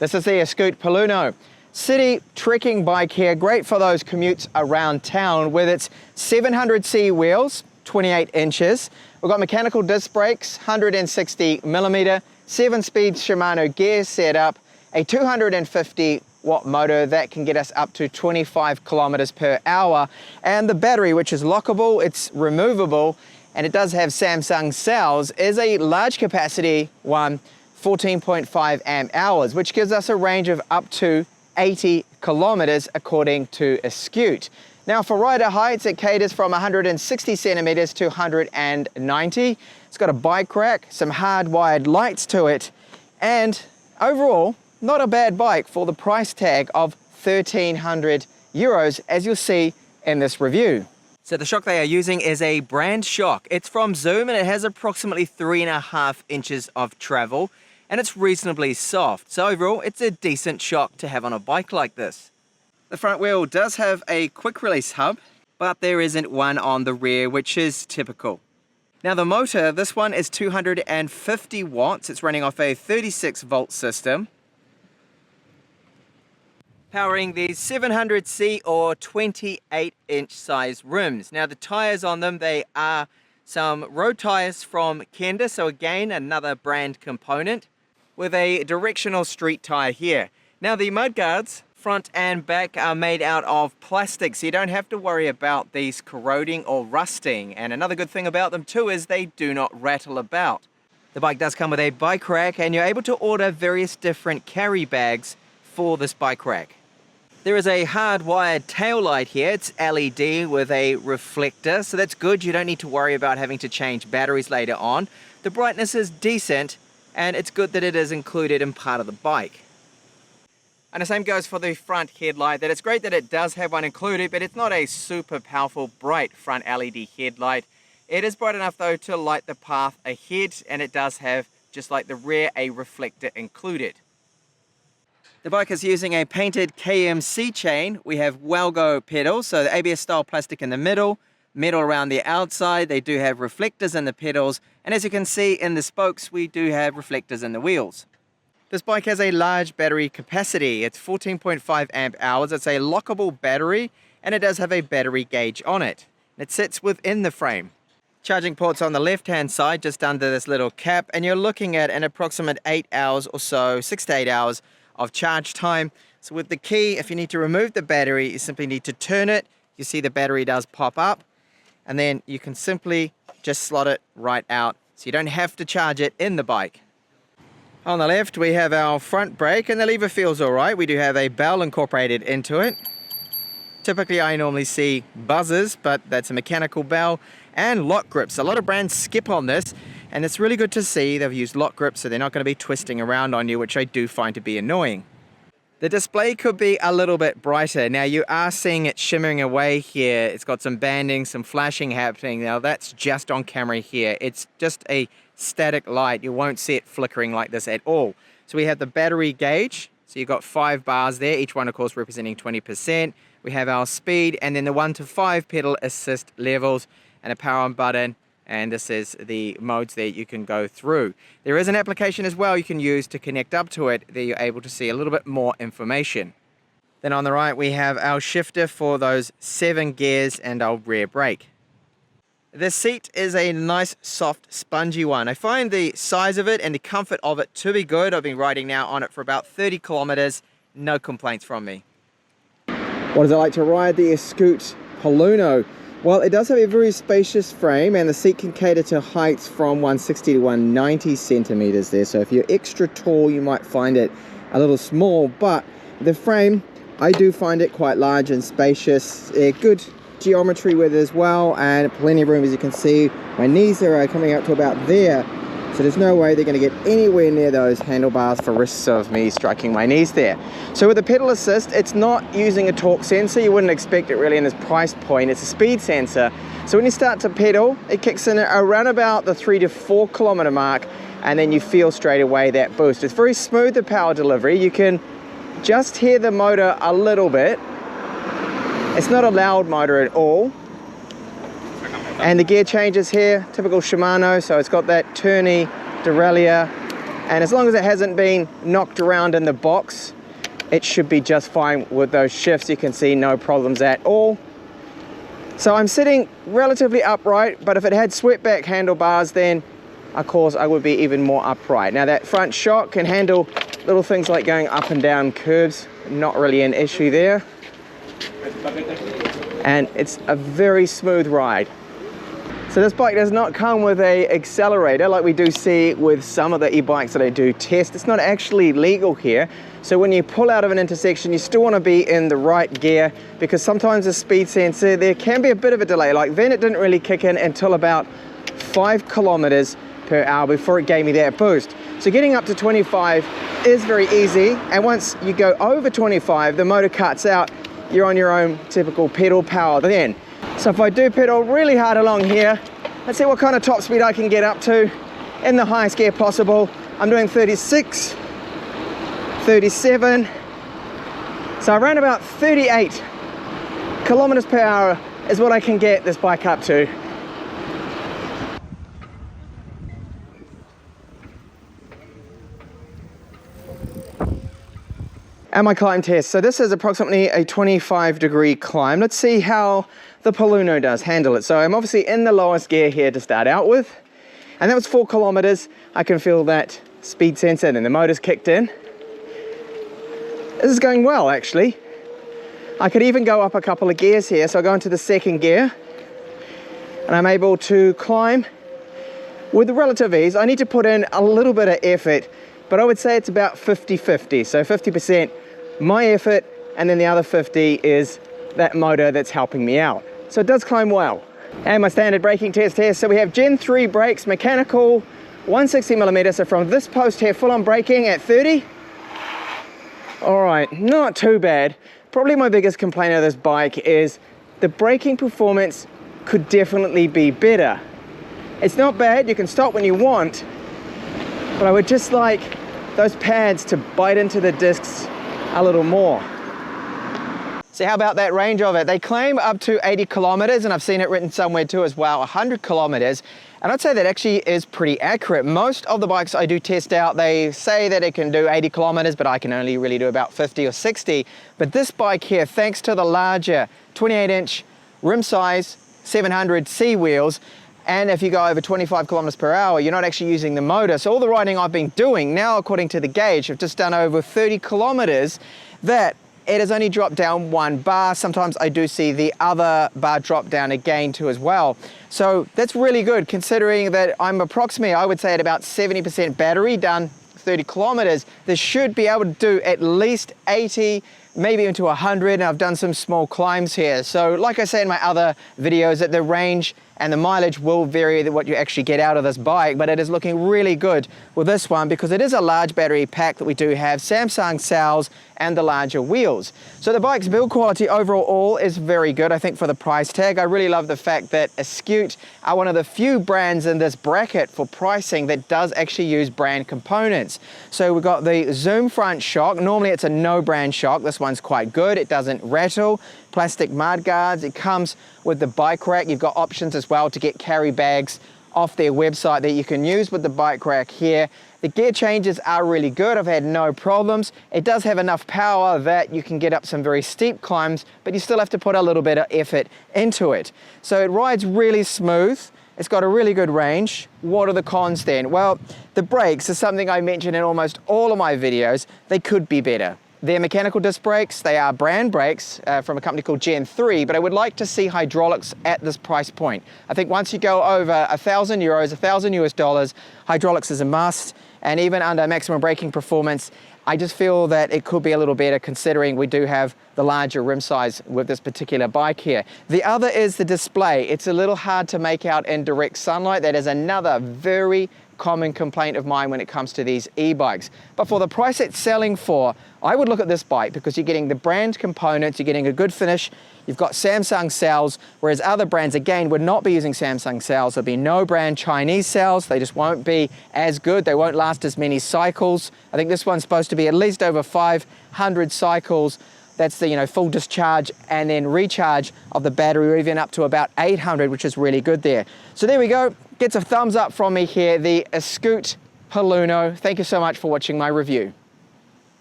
This is the Eskute Polluno. City trekking bike here, great for those commutes around town with its 700C wheels, 28 inches. We've got mechanical disc brakes, 160mm, 7-speed Shimano gear setup, a 250-watt motor that can get us up to 25 kilometers per hour, and the battery, which is lockable, it's removable, and it does have Samsung cells, is a large capacity one, 14.5 amp hours, which gives us a range of up to 80 kilometers according to Eskute. Now for rider heights, it caters from 160 centimeters to 190. It's got a bike rack, some hardwired lights to it, and overall, not a bad bike for the price tag of 1,300 euros, as you'll see in this review. So the shock they are using is a brand shock. It's from Zoom and it has approximately 3.5 inches of travel, and it's reasonably soft. So overall, it's a decent shock to have on a bike like this. The front wheel does have a quick release hub, but there isn't one on the rear, which is typical. Now the motor, this one is 250 watts. It's running off a 36 volt system, powering these 700C or 28-inch size rims. Now the tires on them, they are some road tires from Kenda, so again another brand component, with a directional street tire here. Now the mudguards, front and back, are made out of plastic, so you don't have to worry about these corroding or rusting. And another good thing about them too is they do not rattle about. The bike does come with a bike rack, and you're able to order various different carry bags for this bike rack. There is a hardwired tail light here. It's LED with a reflector, so that's good. You don't need to worry about having to change batteries later on. The brightness is decent, and it's good that it is included in part of the bike. And the same goes for the front headlight, that it's great that it does have one included, but it's not a super powerful bright front LED headlight. It is bright enough though to light the path ahead, and it does have, just like the rear, a reflector included. The bike is using a painted KMC chain. We have Welgo pedals, so the ABS style plastic in the middle, metal around the outside. They do have reflectors in the pedals, and as you can see in the spokes, we do have reflectors in the wheels. This bike has a large battery capacity. It's 14.5 amp hours. It's a lockable battery, and it does have a battery gauge on it. It sits within the frame. Charging ports on the left-hand side, just under this little cap, and you're looking at an approximate 8 hours or so, 6 to 8 hours of charge time. So with the key, if you need to remove the battery, you simply need to turn it. You see the battery does pop up, and then you can simply just slot it right out, so you don't have to charge it in the bike. On the left, we have our front brake, and the lever feels all right. We do have a bell incorporated into it. Typically, I normally see buzzers, but that's a mechanical bell, and lock grips. A lot of brands skip on this, and it's really good to see they've used lock grips, so they're not going to be twisting around on you, which I do find to be annoying. The display could be a little bit brighter. Now you are seeing it shimmering away here. It's got some banding, some flashing happening. Now that's just on camera here. It's just a static light. You won't see it flickering like this at all. So we have the battery gauge. So you've got 5 bars there, each one of course representing 20%. We have our speed, and then the 1 to 5 pedal assist levels, and a power on button. And this is the modes that you can go through. There is an application as well you can use to connect up to it, that you're able to see a little bit more information. Then on the right we have our shifter for those 7 gears and our rear brake. The seat is a nice soft spongy one. I find the size of it and the comfort of it to be good. I've been riding now on it for about 30 kilometers, no complaints from me. What is it like to ride the Eskute Polluno? Well, it does have a very spacious frame, and the seat can cater to heights from 160 to 190 centimeters there. So if you're extra tall, you might find it a little small, but the frame, I do find it quite large and spacious. Good geometry with it as well, and plenty of room. As you can see, my knees are coming up to about there. So there's no way they're going to get anywhere near those handlebars for risks of me striking my knees there. So with the pedal assist, it's not using a torque sensor. You wouldn't expect it really in this price point. It's a speed sensor. So when you start to pedal, it kicks in around about the 3 to 4 kilometer mark, and then you feel straight away that boost. It's very smooth, the power delivery. You can just hear the motor a little bit. It's not a loud motor at all. And the gear changes here, typical Shimano, so it's got that turny derailleur And as long as it hasn't been knocked around in the box, it should be just fine with those shifts. You can see no problems at all. So I'm sitting relatively upright, but if it had swept back handlebars, then of course I would be even more upright. Now that front shock can handle little things like going up and down curves, not really an issue there. And it's a very smooth ride. So this bike does not come with an accelerator like we do see with some of the e-bikes that I do test. It's not actually legal here. So when you pull out of an intersection, you still want to be in the right gear, because sometimes the speed sensor, there can be a bit of a delay. Like then it didn't really kick in until about 5 kilometers per hour before it gave me that boost. So getting up to 25 is very easy. And once you go over 25, the motor cuts out. You're on your own typical pedal power then. So if I do pedal really hard along here, let's see what kind of top speed I can get up to in the highest gear possible. I'm doing 36, 37, so around about 38 kilometers per hour is what I can get this bike up to. And my climb test. So this is approximately a 25-degree climb. Let's see how the Polluno does handle it. So I'm obviously in the lowest gear here to start out with, and that was 4 kilometers. I can feel that speed sensor and the motor's kicked in. This is going well, actually. I could even go up a couple of gears here. So I go into the second gear and I'm able to climb with relative ease. I need to put in a little bit of effort, but I would say it's about 50-50. So 50% my effort, and then the other 50 is that motor that's helping me out. So it does climb well. And my standard braking test here. So we have Gen 3 brakes, mechanical, 160mm. So from this post here, full on braking at 30. All right, not too bad. Probably my biggest complaint of this bike is the braking performance could definitely be better. It's not bad, you can stop when you want, but I would just like those pads to bite into the discs a little more. So how about that range of it? They claim up to 80 kilometers, and I've seen it written somewhere too as well, 100 kilometers. And I'd say that actually is pretty accurate. Most of the bikes I do test out, they say that it can do 80 kilometers, but I can only really do about 50 or 60. But this bike here, thanks to the larger 28-inch rim size, 700C wheels, and if you go over 25 kilometers per hour, you're not actually using the motor. So all the riding I've been doing now, according to the gauge, I've just done over 30 kilometers, that it has only dropped down 1 bar. Sometimes I do see the other bar drop down again too as well. So that's really good, considering that I'm approximately, I would say, at about 70% battery done 30 kilometers. This should be able to do at least 80, maybe into 100, and I've done some small climbs here. So like I say in my other videos, that the range and the mileage will vary what you actually get out of this bike, but it is looking really good with this one because it is a large battery pack that we do have, Samsung cells and the larger wheels. So the bike's build quality overall is very good, I think, for the price tag. I really love the fact that Eskute are one of the few brands in this bracket for pricing that does actually use brand components. So we've got the Zoom front shock. Normally it's a no brand shock. This one's quite good. It doesn't rattle. Plastic mud guards. It comes with the bike rack. You've got options as well to get carry bags off their website that you can use with the bike rack here. The gear changes are really good. I've had no problems. It does have enough power that you can get up some very steep climbs, but you still have to put a little bit of effort into it. So it rides really smooth. It's got a really good range. What are the cons then? Well, the brakes is something I mention in almost all of my videos. They could be better. They're mechanical disc brakes. They are brand brakes from a company called Gen 3, but I would like to see hydraulics at this price point. I think once you go over 1,000 euros, 1,000 US dollars, hydraulics is a must. And even under maximum braking performance, I just feel that it could be a little better considering we do have the larger rim size with this particular bike here. The other is the display. It's a little hard to make out in direct sunlight. That is another very common complaint of mine when it comes to these e-bikes. But for the price it's selling for, I would look at this bike because you're getting the brand components, you're getting a good finish, you've got Samsung cells, whereas other brands, again, would not be using Samsung cells. There'll be no brand Chinese cells. They just won't be as good. They won't last as many cycles. I think this one's supposed to be at least over 500 cycles. That's the full discharge and then recharge of the battery, or even up to about 800, which is really good there. So there we go. Gets a thumbs up from me here, the Eskute Polluno. Thank you so much for watching my review.